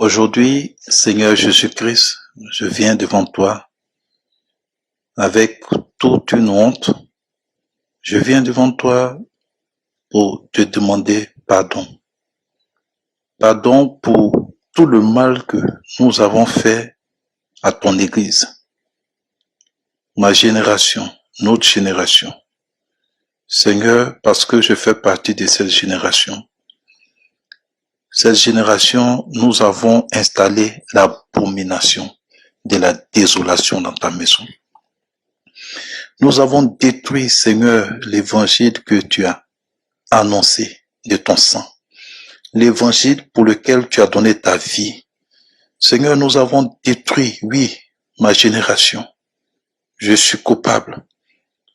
Aujourd'hui, Seigneur Jésus-Christ, je viens devant toi avec toute une honte. Je viens devant toi pour te demander pardon. Pardon pour tout le mal que nous avons fait à ton Église. Ma génération, notre génération. Seigneur, parce que je fais partie de cette génération. Cette génération, nous avons installé l'abomination de la désolation dans ta maison. Nous avons détruit, Seigneur, l'évangile que tu as annoncé de ton sang. L'évangile pour lequel tu as donné ta vie. Seigneur, nous avons détruit, oui, ma génération. Je suis coupable,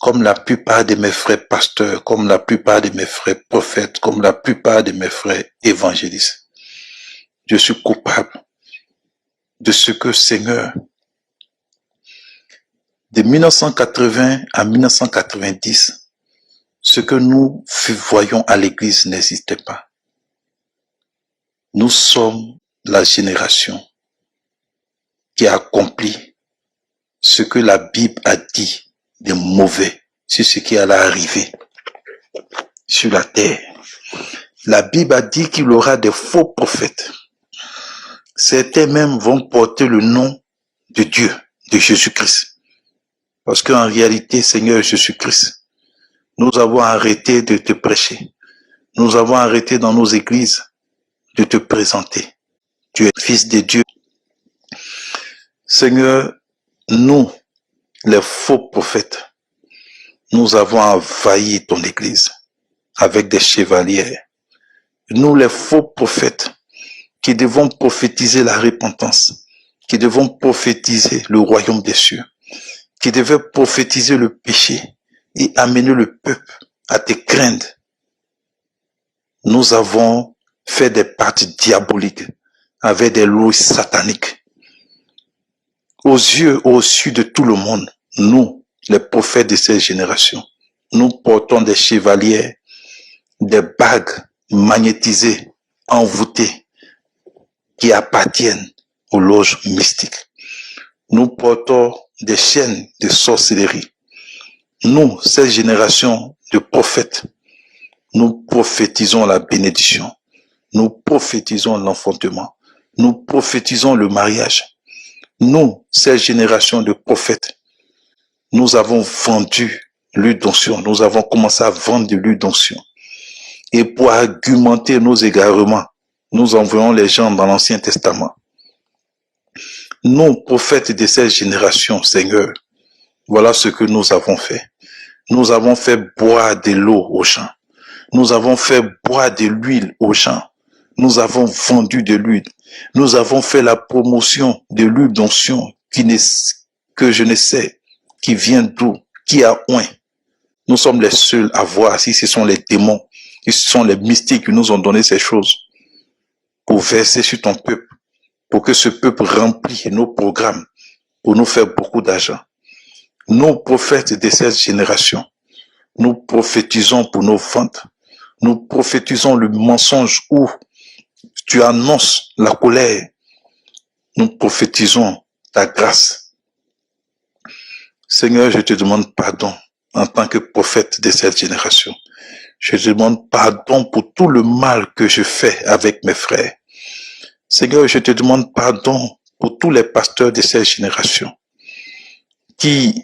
comme la plupart de mes frères pasteurs, comme la plupart de mes frères prophètes, comme la plupart de mes frères évangélistes. Je suis coupable de ce que, Seigneur, de 1980 à 1990, ce que nous voyons à l'église n'existait pas. Nous sommes la génération qui a accompli ce que la Bible a dit de mauvais sur ce qui allait arriver sur la terre. La Bible a dit qu'il y aura des faux prophètes. Certains même vont porter le nom de Dieu, de Jésus-Christ. Parce qu'en réalité, Seigneur Jésus-Christ, nous avons arrêté de te prêcher. Nous avons arrêté dans nos églises de te présenter. Tu es fils de Dieu. Seigneur, nous, les faux prophètes, nous avons envahi ton église avec des chevaliers. Nous, les faux prophètes, qui devons prophétiser la repentance, qui devons prophétiser le royaume des cieux, qui devaient prophétiser le péché et amener le peuple à te craindre. Nous avons fait des pactes diaboliques avec des lois sataniques. Aux yeux, au su de tout le monde, nous, les prophètes de cette génération, nous portons des chevaliers, des bagues magnétisées, envoûtées, qui appartiennent aux loges mystiques. Nous portons des chaînes de sorcellerie. Nous, cette génération de prophètes, nous prophétisons la bénédiction. Nous prophétisons l'enfantement. Nous prophétisons le mariage. Nous, cette génération de prophètes, nous avons vendu l'huile d'onction. Nous avons commencé à vendre de l'huile d'onction. Et pour argumenter nos égarements, nous envoyons les gens dans l'Ancien Testament. Nous, prophètes de cette génération, Seigneur, voilà ce que nous avons fait. Nous avons fait boire de l'eau aux gens. Nous avons fait boire de l'huile aux gens. Nous avons vendu de l'huile. Nous avons fait la promotion de l'huile d'onction que je ne sais qui vient d'où, qui a oint. Nous sommes les seuls à voir si ce sont les démons, si ce sont les mystiques qui nous ont donné ces choses pour verser sur ton peuple, pour que ce peuple remplisse nos programmes, pour nous faire beaucoup d'argent. Nous, prophètes de cette génération, nous prophétisons pour nos ventes. Nous prophétisons le mensonge où tu annonces la colère. Nous prophétisons ta grâce. Seigneur, je te demande pardon en tant que prophète de cette génération. Je te demande pardon pour tout le mal que je fais avec mes frères. Seigneur, je te demande pardon pour tous les pasteurs de cette génération qui,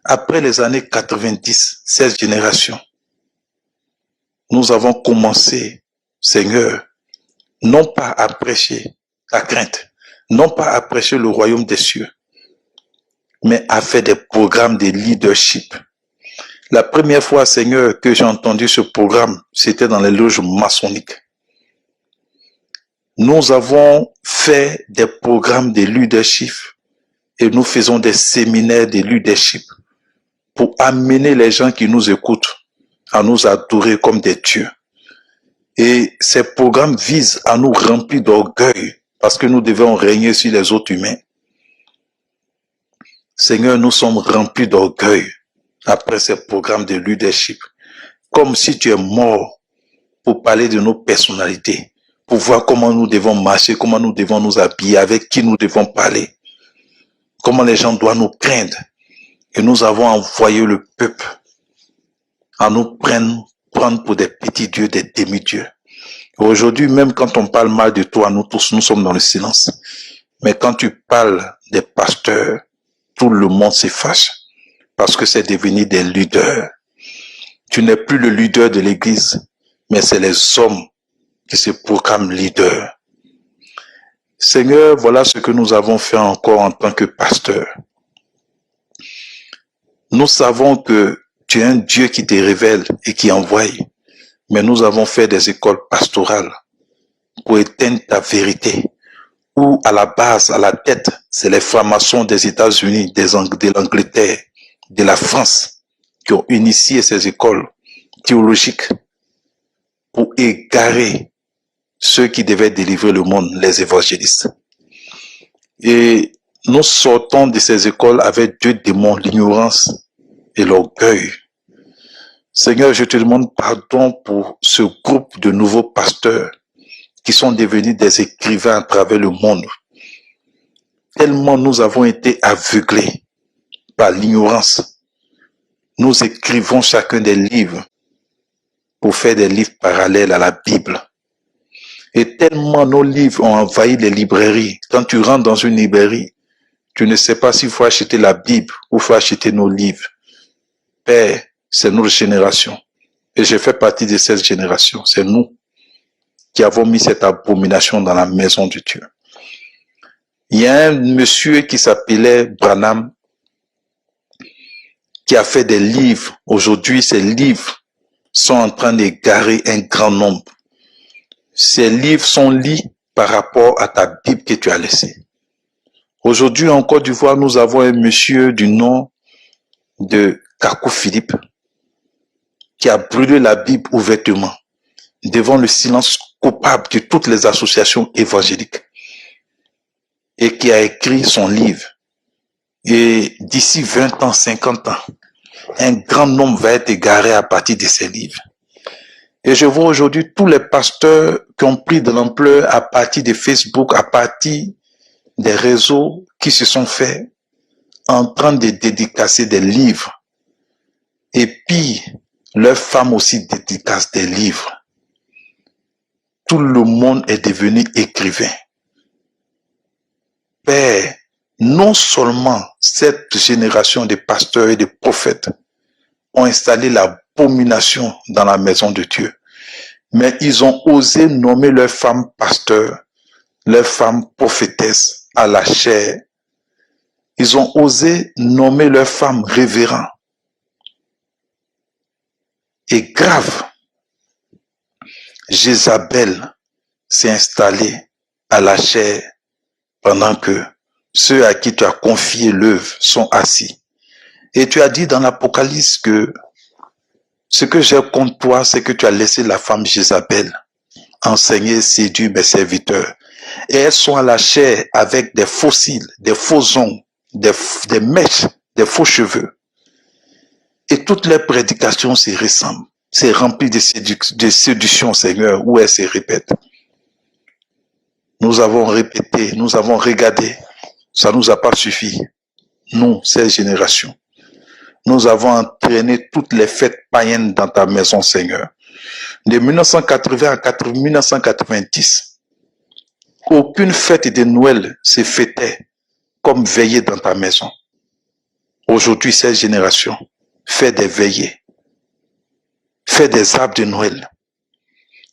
après les années 90, cette génération, nous avons commencé, Seigneur, non pas à prêcher ta crainte, non pas à prêcher le royaume des cieux, mais à faire des programmes de leadership. La première fois, Seigneur, que j'ai entendu ce programme, c'était dans les loges maçonniques. Nous avons fait des programmes de leadership et nous faisons des séminaires de leadership pour amener les gens qui nous écoutent à nous adorer comme des dieux. Et ces programmes visent à nous remplir d'orgueil parce que nous devons régner sur les autres humains. Seigneur, nous sommes remplis d'orgueil après ces programmes de leadership. Comme si tu es mort pour parler de nos personnalités, pour voir comment nous devons marcher, comment nous devons nous habiller, avec qui nous devons parler, comment les gens doivent nous craindre. Et nous avons envoyé le peuple à nous prendre pour des petits dieux, des demi-dieux. Aujourd'hui, même quand on parle mal de toi, nous tous, nous sommes dans le silence. Mais quand tu parles des pasteurs, tout le monde se fâche parce que c'est devenu des leaders. Tu n'es plus le leader de l'église, mais c'est les hommes qui se proclament leaders. Seigneur, voilà ce que nous avons fait encore en tant que pasteurs. Nous savons que tu es un Dieu qui te révèle et qui envoie, mais nous avons fait des écoles pastorales pour éteindre ta vérité, où à la base, à la tête, c'est les francs-maçons des États-Unis, de l'Angleterre, de la France, qui ont initié ces écoles théologiques pour égarer ceux qui devaient délivrer le monde, les évangélistes. Et nous sortons de ces écoles avec deux démons, l'ignorance et l'orgueil. Seigneur, je te demande pardon pour ce groupe de nouveaux pasteurs qui sont devenus des écrivains à travers le monde. Tellement nous avons été aveuglés par l'ignorance. Nous écrivons chacun des livres pour faire des livres parallèles à la Bible. Et tellement nos livres ont envahi les librairies. Quand tu rentres dans une librairie, tu ne sais pas s'il faut acheter la Bible ou il faut acheter nos livres. Père, c'est notre génération. Et je fais partie de cette génération. C'est nous qui avons mis cette abomination dans la maison de Dieu. Il y a un monsieur qui s'appelait Branham qui a fait des livres. Aujourd'hui, ces livres sont en train d'égarer un grand nombre. Ces livres sont lits par rapport à ta Bible que tu as laissée. Aujourd'hui, en Côte d'Ivoire, nous avons un monsieur du nom de Kakou Philippe qui a brûlé la Bible ouvertement devant le silence coupable de toutes les associations évangéliques et qui a écrit son livre. Et d'ici 20 ans, 50 ans, un grand nombre va être égaré à partir de ces livres. Et je vois aujourd'hui tous les pasteurs qui ont pris de l'ampleur à partir de Facebook, à partir des réseaux qui se sont faits en train de dédicacer des livres. Et puis, leurs femmes aussi dédicacent des livres. Tout le monde est devenu écrivain. Père, non seulement cette génération de pasteurs et de prophètes ont installé l'abomination dans la maison de Dieu, mais ils ont osé nommer leurs femmes pasteurs, leurs femmes prophétesses à la chair. Ils ont osé nommer leurs femmes révérends. Et grave, Jézabel s'est installée à la chair pendant que ceux à qui tu as confié l'œuvre sont assis. Et tu as dit dans l'Apocalypse que ce que j'ai contre toi, c'est que tu as laissé la femme Jézabel enseigner et séduire mes serviteurs. Et elles sont à la chair avec des fossiles, des faux ongles, des mèches, des faux cheveux. Et toutes les prédications se ressemblent. C'est rempli de séduction, Seigneur, où elles se répètent. Nous avons répété, nous avons regardé. Ça ne nous a pas suffi. Nous, cette génération. Nous avons entraîné toutes les fêtes païennes dans ta maison, Seigneur. De 1980 à 1990, aucune fête de Noël se fêtait comme veillée dans ta maison. Aujourd'hui, cette génération fait des veillées, fait des arbres de Noël,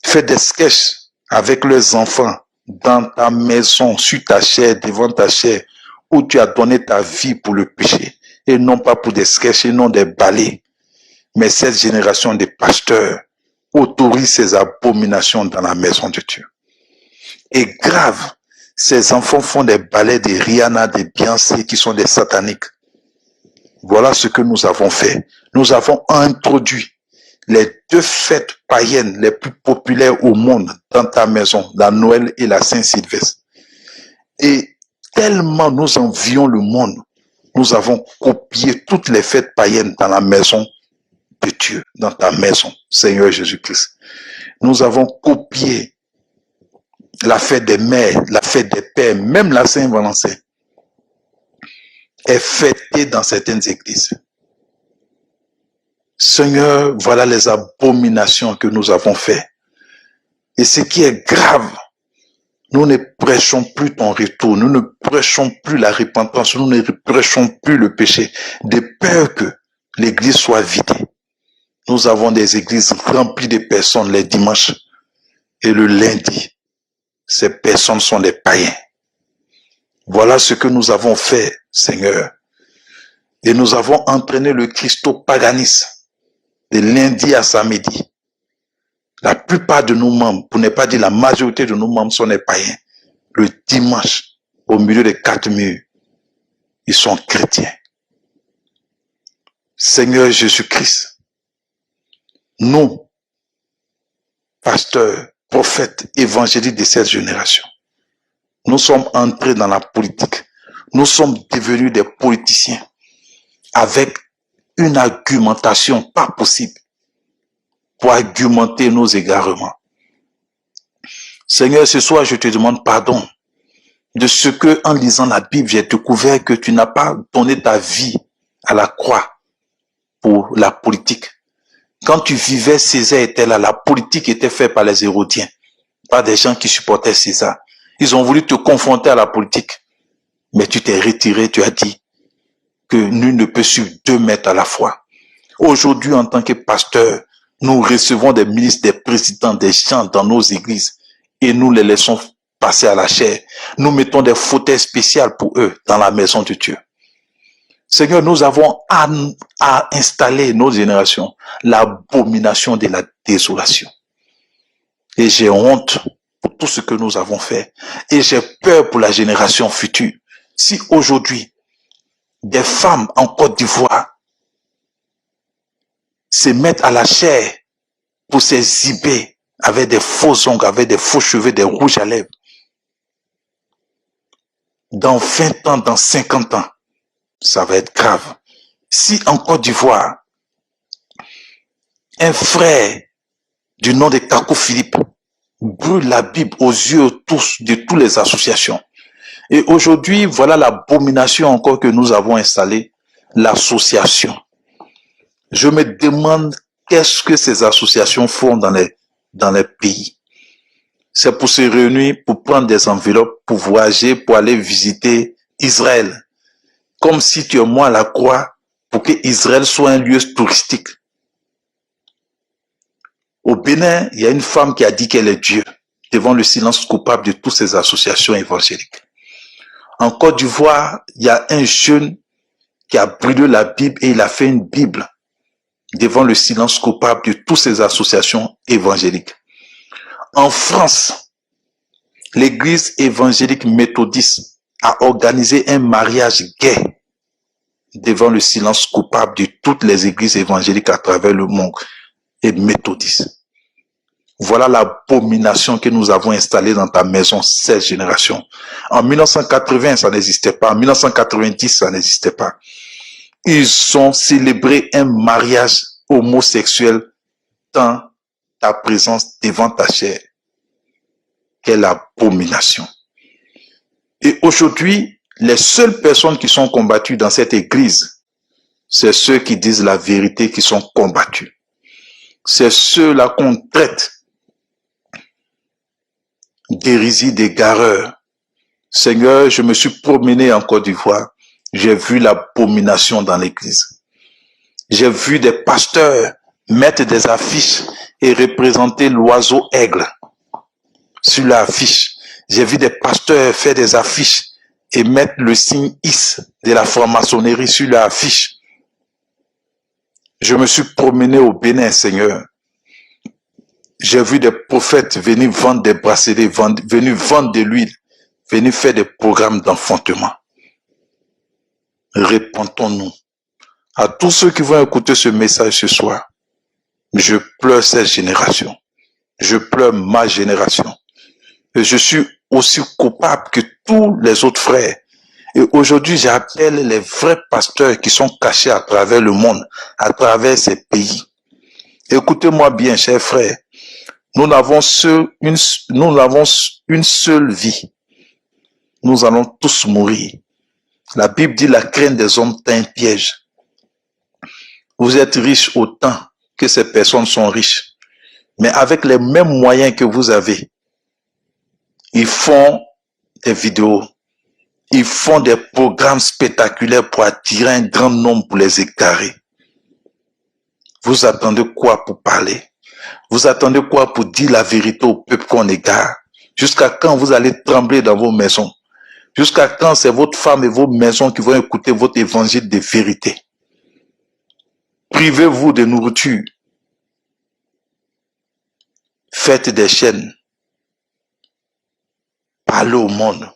fait des sketchs avec leurs enfants dans ta maison, sur ta chair, devant ta chair, où tu as donné ta vie pour le péché, et non pas pour des sketchs, et non des balais. Mais cette génération de pasteurs autorise ces abominations dans la maison de Dieu. Et grave, ces enfants font des ballets de Rihanna, de Beyoncé, qui sont des sataniques. Voilà ce que nous avons fait. Nous avons introduit les deux fêtes païennes les plus populaires au monde dans ta maison, la Noël et la Saint-Sylvestre. Et tellement nous envions le monde, nous avons copié toutes les fêtes païennes dans la maison de Dieu, dans ta maison, Seigneur Jésus-Christ. Nous avons copié la fête des mères, la fête des pères, même la Saint-Valentin est fêtée dans certaines églises. Seigneur, voilà les abominations que nous avons faites. Et ce qui est grave, nous ne prêchons plus ton retour, nous ne prêchons plus la repentance, nous ne prêchons plus le péché, de peur que l'église soit vidée. Nous avons des églises remplies de personnes les dimanches et le lundi. Ces personnes sont des païens. Voilà ce que nous avons fait, Seigneur. Et nous avons entraîné le christopaganisme de lundi à samedi. La plupart de nos membres, pour ne pas dire la majorité de nos membres, sont des païens. Le dimanche, au milieu des 4 murs, ils sont chrétiens. Seigneur Jésus-Christ, nous, pasteurs, prophètes, évangélistes de cette génération, nous sommes entrés dans la politique. Nous sommes devenus des politiciens avec une argumentation pas possible pour argumenter nos égarements. Seigneur, ce soir, je te demande pardon de ce que, en lisant la Bible, j'ai découvert que tu n'as pas donné ta vie à la croix pour la politique. Quand tu vivais, César était là, la politique était faite par les Hérodiens, par des gens qui supportaient César. Ils ont voulu te confronter à la politique, mais tu t'es retiré, tu as dit que nul ne peut suivre 2 maîtres à la fois. Aujourd'hui, en tant que pasteur, nous recevons des ministres, des présidents, des gens dans nos églises et nous les laissons passer à la chair. Nous mettons des fauteuils spéciaux pour eux dans la maison de Dieu. Seigneur, nous avons à installer nos générations l'abomination de la désolation. Et j'ai honte pour tout ce que nous avons fait. Et j'ai peur pour la génération future. Si aujourd'hui, des femmes en Côte d'Ivoire se mettent à la chair pour s'exhiber avec des faux ongles, avec des faux cheveux, des rouges à lèvres, dans 20 ans, dans 50 ans, ça va être grave. Si en Côte d'Ivoire, un frère du nom de Kakou Philippe brûle la Bible aux yeux de toutes les associations, et aujourd'hui, voilà l'abomination encore que nous avons installée, l'association. Je me demande qu'est-ce que ces associations font dans les pays. C'est pour se réunir, pour prendre des enveloppes, pour voyager, pour aller visiter Israël. Comme si tu es moi à la croix pour que Israël soit un lieu touristique. Au Bénin, il y a une femme qui a dit qu'elle est Dieu, devant le silence coupable de toutes ces associations évangéliques. En Côte d'Ivoire, il y a un jeune qui a brûlé la Bible et il a fait une Bible devant le silence coupable de toutes ces associations évangéliques. En France, l'église évangélique méthodiste a organisé un mariage gay devant le silence coupable de toutes les églises évangéliques à travers le monde et méthodistes. Voilà l'abomination que nous avons installée dans ta maison, cette génération. En 1980, ça n'existait pas. En 1990, ça n'existait pas. Ils ont célébré un mariage homosexuel dans ta présence devant ta chair. Quelle abomination. Et aujourd'hui, les seules personnes qui sont combattues dans cette église, c'est ceux qui disent la vérité qui sont combattus. C'est ceux-là qu'on traite d'hérésie, d'égareurs. Seigneur, je me suis promené en Côte d'Ivoire. J'ai vu l'abomination dans l'église. J'ai vu des pasteurs mettre des affiches et représenter l'oiseau aigle sur l'affiche. J'ai vu des pasteurs faire des affiches et mettre le signe Is de la franc-maçonnerie sur l'affiche. Je me suis promené au Bénin, Seigneur. J'ai vu des prophètes venir vendre des bracelets, venir vendre de l'huile, venir faire des programmes d'enfantement. Répentons-nous. À tous ceux qui vont écouter ce message ce soir, je pleure cette génération. Je pleure ma génération. Et je suis aussi coupable que tous les autres frères. Et aujourd'hui, j'appelle les vrais pasteurs qui sont cachés à travers le monde, à travers ces pays. Écoutez-moi bien, chers frères. Nous n'avons une seule vie. Nous allons tous mourir. La Bible dit la crainte des hommes est un piège. Vous êtes riches autant que ces personnes sont riches. Mais avec les mêmes moyens que vous avez, ils font des vidéos, ils font des programmes spectaculaires pour attirer un grand nombre pour les égarer. Vous attendez quoi pour parler? Vous attendez quoi pour dire la vérité au peuple qu'on égare? Jusqu'à quand vous allez trembler dans vos maisons? Jusqu'à quand c'est votre femme et vos maisons qui vont écouter votre évangile de vérité? Privez-vous de nourriture. Faites des chaînes. Parlez au monde.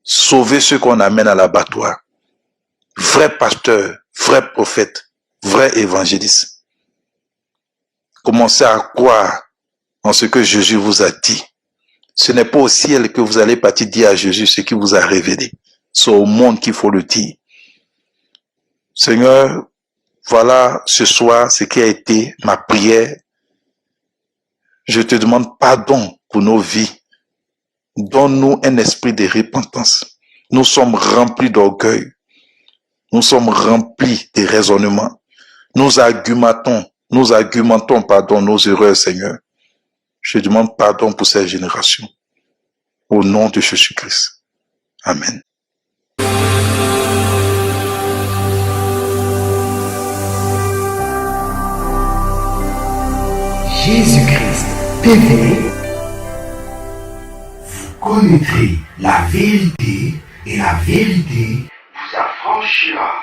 Sauvez ceux qu'on amène à l'abattoir. Vrai pasteur, vrai prophète, vrai évangéliste. Commencez à croire en ce que Jésus vous a dit. Ce n'est pas au ciel que vous allez partir dire à Jésus ce qu'il vous a révélé. C'est au monde qu'il faut le dire. Seigneur, voilà ce soir ce qui a été ma prière. Je te demande pardon pour nos vies. Donne-nous un esprit de repentance. Nous sommes remplis d'orgueil. Nous sommes remplis de raisonnement. Nous argumentons, pardon, nos erreurs, Seigneur. Je demande pardon pour cette génération. Au nom de Jésus-Christ. Amen. Jésus-Christ TV, vous connaîtrez la vérité et la vérité vous affranchira.